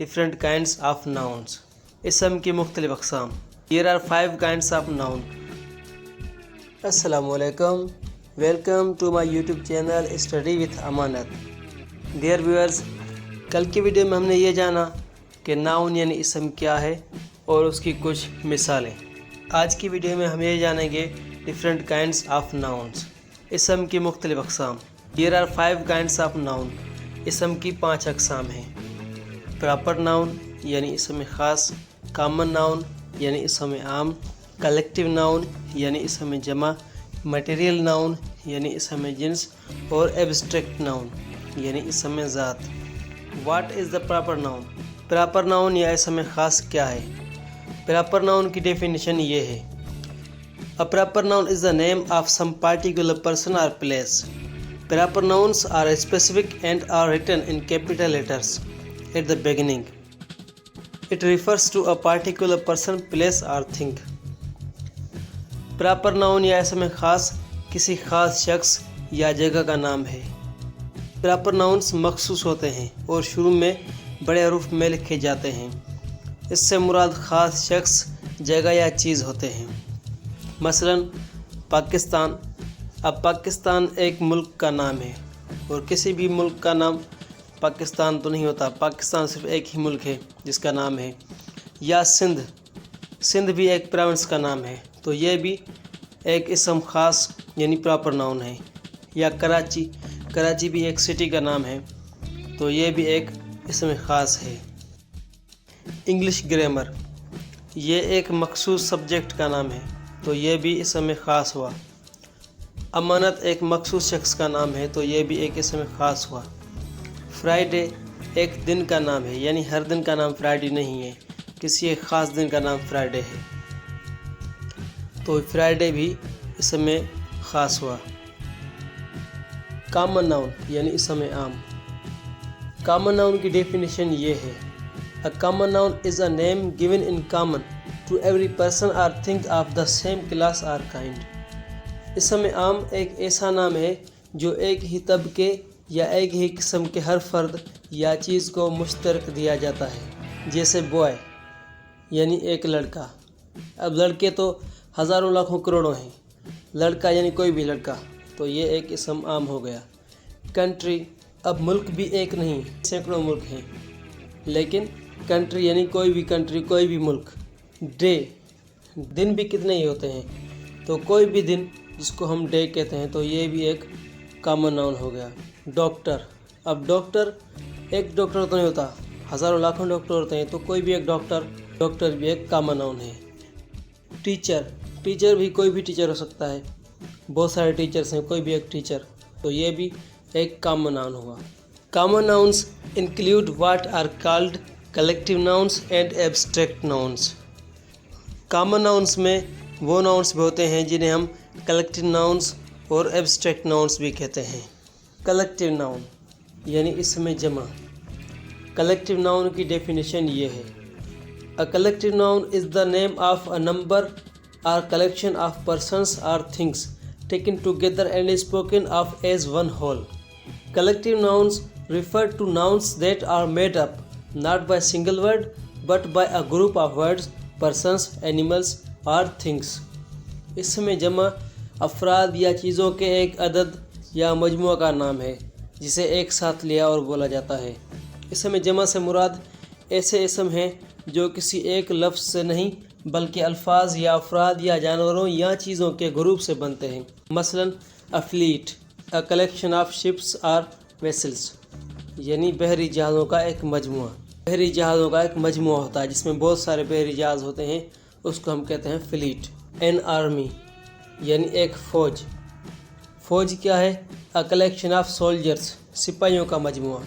different kinds of nouns. اسم کی مختلف اقسام. Here are 5 kinds of noun. السلام علیکم. Welcome to my YouTube channel study with Amanat. Dear viewers, کل کی ویڈیو میں ہم نے یہ جانا کہ ناؤن یعنی اسم کیا ہے اور اس کی کچھ مثالیں. آج کی ویڈیو میں ہم یہ جانیں گے ڈفرینٹ کائنڈس آف ناؤنس. اسم کی مختلف اقسام. Here are 5 kinds of noun. اسم کی 5 اقسام ہیں. پراپر ناؤن یعنی اسم خاص، کامن ناؤن یعنی اسم عام، کلیکٹیو ناؤن یعنی اسم جمع، مٹیریل ناؤن یعنی اسم جنس اور ایبسٹریکٹ ناؤن یعنی اسم ذات. What is the proper noun? Proper noun یا اسم خاص کیا ہے؟ پراپر ناؤن کی ڈیفینیشن یہ ہے: A proper noun is the name of some particular person or place. Proper nouns are specific and are written in capital letters at the beginning. It refers to a particular person, place or thing. Proper noun یا اسم خاص کسی خاص شخص یا جگہ کا نام ہے. پراپر ناؤنس مخصوص ہوتے ہیں اور شروع میں بڑے حروف میں لکھے جاتے ہیں. اس سے مراد خاص شخص، جگہ یا چیز ہوتے ہیں. مثلا پاکستان. اب پاکستان ایک ملک کا نام ہے اور کسی بھی ملک کا نام پاکستان تو نہیں ہوتا. پاکستان صرف ایک ہی ملک ہے جس کا نام ہے. یا سندھ. سندھ بھی ایک پروونس کا نام ہے تو یہ بھی ایک اسم خاص یعنی پراپر ناؤن ہے. یا کراچی. کراچی بھی ایک سٹی کا نام ہے تو یہ بھی ایک اسم خاص ہے. English grammar. یہ ایک مخصوص سبجیکٹ کا نام ہے تو یہ بھی اسم خاص ہوا. امانت ایک مخصوص شخص کا نام ہے تو یہ بھی ایک اسم خاص ہوا. فرائیڈے ایک دن کا نام ہے یعنی ہر دن کا نام فرائیڈے نہیں ہے، کسی ایک خاص دن کا نام فرائیڈے ہے تو فرائیڈے بھی اسم خاص ہوا. کامن ناؤن یعنی اسم عام. کامن ناؤن کی ڈیفینیشن یہ ہے: A common noun is a name given in common to every person or thing of the same class or kind. اسم عام ایک ایسا نام ہے جو ایک ہی طبقے یا ایک ہی قسم کے ہر فرد یا چیز کو مشترک دیا جاتا ہے. جیسے بوائے یعنی ایک لڑکا. اب لڑکے تو ہزاروں لاکھوں کروڑوں ہیں، لڑکا یعنی کوئی بھی لڑکا تو یہ ایک اسم عام ہو گیا. کنٹری. اب ملک بھی ایک نہیں، سینکڑوں ملک ہیں لیکن کنٹری یعنی کوئی بھی کنٹری، کوئی بھی ملک. ڈے. دن بھی کتنے ہی ہوتے ہیں تو کوئی بھی دن جس کو ہم ڈے کہتے ہیں تو یہ بھی ایک کامن ناؤن ہو گیا. ڈاکٹر. اب ڈاکٹر ایک ڈاکٹر تو نہیں ہوتا، ہزاروں لاکھوں ڈاکٹر ہوتے ہیں تو کوئی بھی ایک ڈاکٹر بھی ایک کامن ناؤن ہے. ٹیچر. ٹیچر بھی کوئی بھی ٹیچر ہو سکتا ہے، بہت سارے ٹیچرز ہیں، کوئی بھی ایک ٹیچر تو یہ بھی ایک کامن ناؤن ہوا. Common nouns include what are called collective nouns and abstract nouns. Common nouns میں وہ ناؤنس بھی ہوتے ہیں جنہیں ہم کلیکٹیو ناؤنس اور ایبسٹریکٹ ناؤنس بھی کہتے ہیں. کلیکٹیو ناؤن یعنی اسم جمع. کلیکٹیو ناؤن کی ڈیفینیشن یہ ہے: A collective noun is the name of a number or collection of persons or things taken together and spoken of as one whole. Collective nouns refer to nouns that are made up not by single word but by a group of words, persons, animals or things. اسم جمع افراد یا چیزوں کے ایک عدد یا مجموعہ کا نام ہے جسے ایک ساتھ لیا اور بولا جاتا ہے. اسم جمع سے مراد ایسے اسم ہیں جو کسی ایک لفظ سے نہیں بلکہ الفاظ یا افراد یا جانوروں یا چیزوں کے گروپ سے بنتے ہیں. مثلا a fleet, a collection of ships or vessels یعنی بحری جہازوں کا ایک مجموعہ. بحری جہازوں کا ایک مجموعہ ہوتا ہے جس میں بہت سارے بحری جہاز ہوتے ہیں، اس کو ہم کہتے ہیں فلیٹ. an army یعنی ایک فوج. فوج کیا ہے؟ a collection of soldiers سپاہیوں کا مجموعہ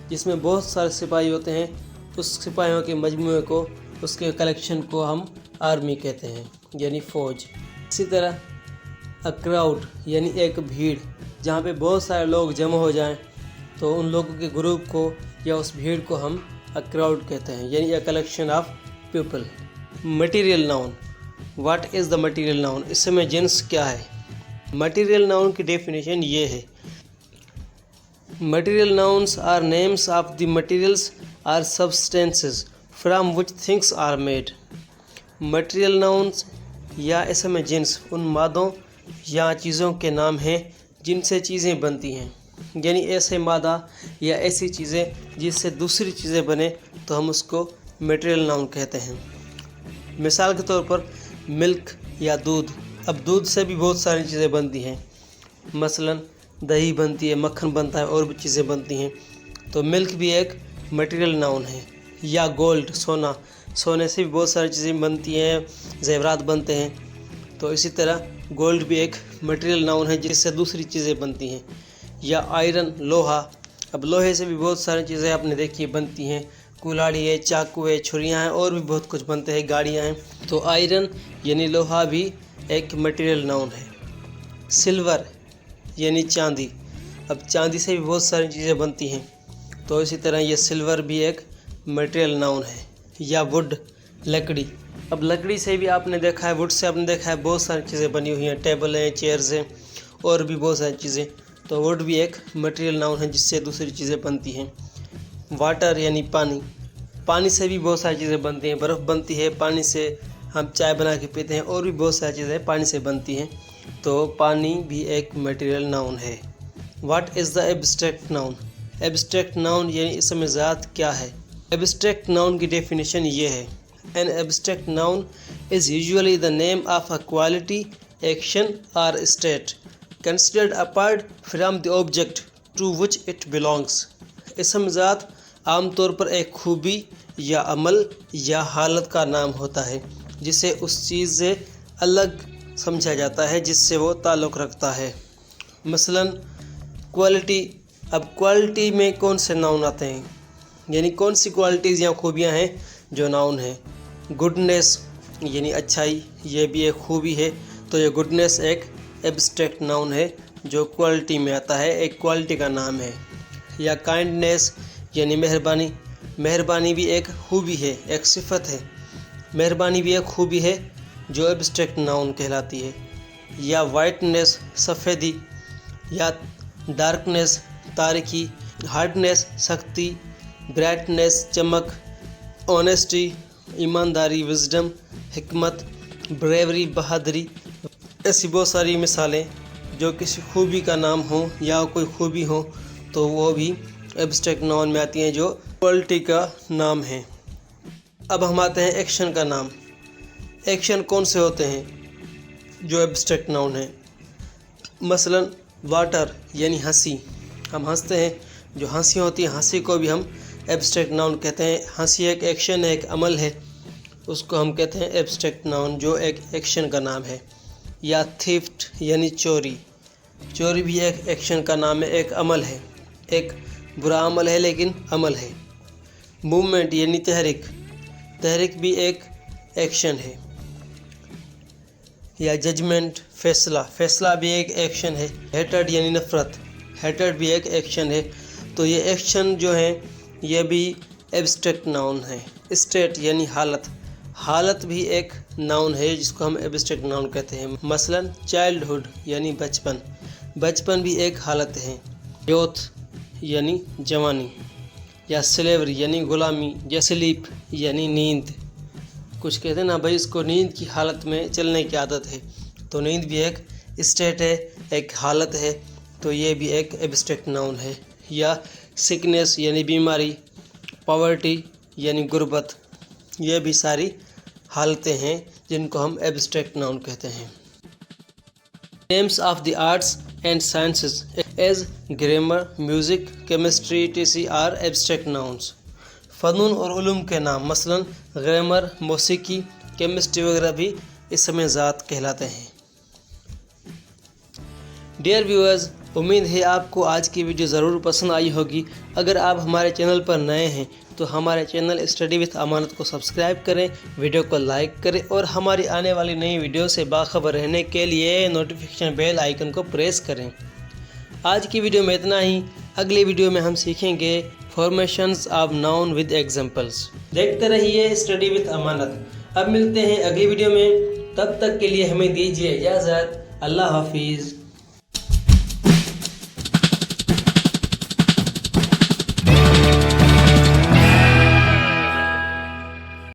جس میں بہت سارے سپاہی ہوتے ہیں. اس سپاہیوں کے مجموعے کو، اس کے کلیکشن کو ہم آرمی کہتے ہیں یعنی فوج. اسی طرح a crowd یعنی ایک بھیڑ، جہاں پہ بہت سارے لوگ جمع ہو جائیں تو ان لوگوں کے گروپ کو یا اس بھیڑ کو ہم a crowd کہتے ہیں یعنی a collection of people. Material noun. What is the material noun? اس میں جنس کیا ہے؟ مٹیریل ناؤن کی ڈیفینیشن یہ ہے: Material nouns are names of the materials are substances from which things are made. Material nouns یا اسم جنس ان مادوں یا چیزوں کے نام ہیں جن سے چیزیں بنتی ہیں، یعنی ایسے مادہ یا ایسی چیزیں جس سے دوسری چیزیں بنے تو ہم اس کو میٹیریل ناؤن کہتے ہیں۔ مثال کے طور پر ملک یا دودھ، اب دودھ سے بھی بہت ساری چیزیں بنتی ہیں، مثلا دہی بنتی ہے، مکھن بنتا ہے، اور بھی چیزیں بنتی ہیں، تو ملک بھی ایک میٹیریل ناؤن ہے۔ یا گولڈ، سونا، سونے سے بھی بہت ساری چیزیں بنتی ہیں، زیورات بنتے ہیں، تو اسی طرح گولڈ بھی ایک میٹیریل ناؤن ہے جس سے دوسری چیزیں بنتی ہیں۔ یا آئرن، لوہا، اب لوہے سے بھی بہت ساری چیزیں آپ نے دیکھی بنتی ہیں، کلاڑی ہے، چاقو ہے، چھریاں ہیں، اور بھی بہت کچھ بنتے ہیں، گاڑیاں ہیں، تو آئرن یعنی لوہا بھی ایک میٹیریل ناؤن ہے۔ سلور یعنی چاندی، اب چاندی سے بھی بہت ساری چیزیں بنتی ہیں، تو اسی طرح یہ سلور بھی ایک میٹیریل ناؤن ہے۔ یا وڈ، لکڑی، اب لکڑی سے بھی آپ نے دیکھا ہے، وڈ سے آپ نے دیکھا ہے بہت ساری چیزیں بنی ہوئی ہیں، ٹیبل ہیں، چیئرز ہیں، اور بھی بہت ساری چیزیں، تو وڈ بھی ایک میٹیریل ناؤن ہے جس سے دوسری چیزیں بنتی ہیں۔ واٹر یعنی پانی، پانی سے بھی بہت ساری چیزیں بنتی ہیں، برف بنتی ہے، پانی سے ہم چائے بنا کے پیتے ہیں، اور بھی بہت ساری چیزیں پانی سے بنتی ہیں، تو پانی بھی ایک میٹیریل ناؤن ہے۔ What is the abstract noun? Abstract noun یعنی اسم ذات کیا ہے؟ ایبسٹریکٹ ناؤن کی ڈیفینیشن یہ ہے: An abstract noun is usually the name of a quality, action or state considered apart from the object to which it belongs. اسم ذات عام طور پر ایک خوبی یا عمل یا حالت کا نام ہوتا ہے جسے اس چیز سے الگ سمجھا جاتا ہے جس سے وہ تعلق رکھتا ہے۔ مثلا کوالٹی، اب کوالٹی میں کون سے ناؤن آتے ہیں، یعنی کون سی کوالٹیز یا خوبیاں ہیں جو ناؤن ہیں۔ گڈنیس یعنی اچھائی، یہ بھی ایک خوبی ہے، تو یہ گڈنیس ایک ایبسٹریکٹ ناؤن ہے جو کوالٹی میں آتا ہے، ایک کوالٹی کا نام ہے۔ یا کائنڈنیس یعنی مہربانی، مہربانی بھی ایک خوبی ہے، ایک صفت ہے، مہربانی بھی ایک خوبی ہے جو ایبسٹریکٹ ناؤن کہلاتی ہے۔ یا وائٹنیس، سفیدی، یا ڈارکنیس، تاریکی، ہارڈنیس، سختی، برائٹنیس، چمک، آنیسٹی، ایمانداری، وزڈم، حکمت، بریوری، بہادری، ایسی بہت ساری مثالیں جو کسی خوبی کا نام ہوں یا کوئی خوبی ہو تو وہ بھی ایبسٹریکٹ ناؤن میں آتی ہیں جو کوالٹی کا نام ہے۔ اب ہم آتے ہیں ایکشن کا نام۔ ایکشن کون سے ہوتے ہیں جو ایبسٹریکٹ ناؤن ہیں؟ مثلا واٹر یعنی ہنسی، ہم ہنستے ہیں، جو ہنسی ہوتی ہے، ہنسی کو بھی ہم ایبسٹریکٹ ناؤن کہتے ہیں۔ ہنسی ایک ایکشن ہے، ایک عمل ہے، اس کو ہم کہتے ہیں ایبسٹریکٹ ناؤن جو ایک ایکشن کا نام ہے۔ یا تھیفٹ یعنی چوری، چوری بھی ایک ایکشن کا نام ہے، ایک عمل ہے، ایک برا عمل ہے لیکن عمل ہے۔ موومنٹ یعنی تحریک، تحریک بھی ایک ایکشن ہے۔ یا ججمنٹ، فیصلہ، فیصلہ بھی ایک ایکشن ہے۔ ہیٹڈ یعنی نفرت، ہیٹڈ بھی ایک ایکشن ہے، تو یہ ایکشن جو ہیں یہ بھی ایبسٹریکٹ ناؤن ہے۔ اسٹیٹ یعنی حالت، حالت بھی ایک ناؤن ہے جس کو ہم ایبسٹریکٹ ناؤن کہتے ہیں۔ مثلا چائلڈہڈ یعنی بچپن، بچپن بھی ایک حالت ہے۔ یوتھ یعنی جوانی۔ یا سلیوری یعنی غلامی، یا سلیپ یعنی نیند، کچھ کہتے ہیں نا بھائی اس کو نیند کی حالت میں چلنے کی عادت ہے، تو نیند بھی ایک اسٹیٹ ہے، ایک حالت ہے، تو یہ بھی ایک ایبسٹریکٹ ناؤن ہے۔ یا سکنیس یعنی بیماری، پاورٹی یعنی غربت، یہ بھی ساری حالتیں ہیں جن کو ہم ایبسٹریکٹ ناؤن کہتے ہیں۔ Names of the arts and sciences as grammar, music, chemistry etc are abstract nouns. فنون اور علوم کے نام، مثلا گرامر، موسیقی، کیمسٹری وغیرہ بھی اسم ذات کہلاتے ہیں۔ ڈیئر ویورز، امید ہے آپ کو آج کی ویڈیو ضرور پسند آئی ہوگی۔ اگر آپ ہمارے چینل پر نئے ہیں تو ہمارے چینل اسٹڈی وتھ امانت کو سبسکرائب کریں، ویڈیو کو لائک کریں، اور ہماری آنے والی نئی ویڈیو سے باخبر رہنے کے لیے نوٹیفیکیشن بیل آئیکن کو پریس کریں۔ آج کی ویڈیو میں اتنا ہی، اگلی ویڈیو میں ہم سیکھیں گے formations of noun with examples. دیکھتے رہیے اسٹڈی وتھ امانت۔ اب ملتے ہیں اگلی ویڈیو میں، تب تک کے لیے ہمیں دیجیے اجازت۔ اللہ حافظ۔